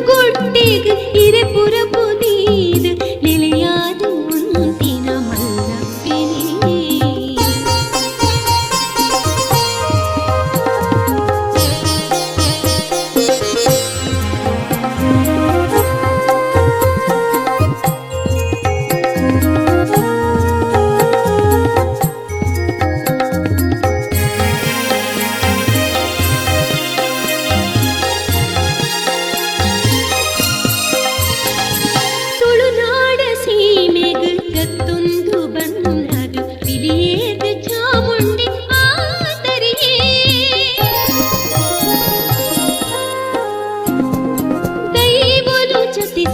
ಗುಡ್ಡಿಗ್ ಇರೆ ಪುರಪುದೀದ್ ನೆಲೆಯಾದ ಮುಂದಿನ ಮಲ್ಲಪ್ಪಿನೇ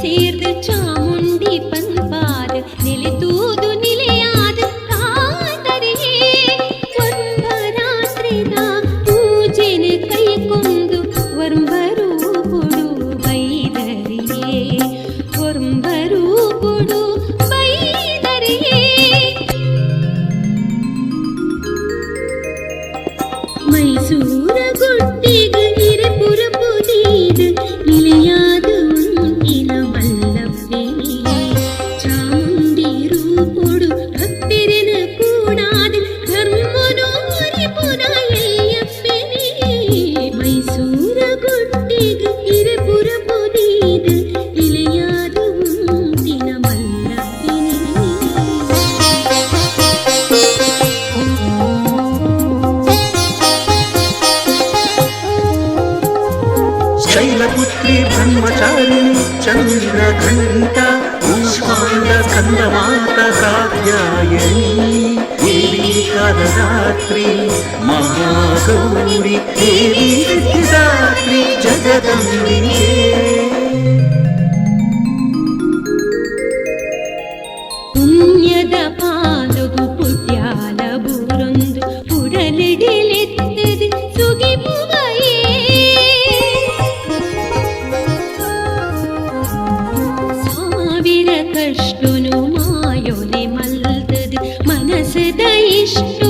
ಸೇರ್ದ ಚಾಮುಂಡಿ ಪಂಪಾದ ನೆಲೆತೂದು ನಿಲೆಯಾದ ಕಾತರಿಯೇ ಒಂಬರಾತ್ರಿದ ಪೂಜೆನ ಕೈಕೊಂದು ವರ್ಂಬರು ಕೊಡು ಬೈದರಿಯೇ ವರ್ಂಬರು ಕೊಡು ಬೈದರಿಯೇ ಮೈಸೂರ ಗುಡ್ಡಿಗ ಇರೆ ಪುರಪುದೀದ ನಿಲೆಯಾದ शैलपुत्री ब्रह्मचारिणी चन्द्रघण्टा कूष्माण्ड स्कन्दमाता कात्यायनी देवी कालरात्रि महागौरी देवी सिद्धिदात्री जगदम्बिके पुण्यद पादगु पुट्याल बूरೊಂದು ಪುಡಲಿಡಿಲೆತ್ತದು ಸುಗಿಪುವಯೇ ಸಾವಿರ ಕಷ್ಟನು ಮಾಯೊಲೆ ಮಲ್ತದು ಮನಸದ ಇಷ್ಟು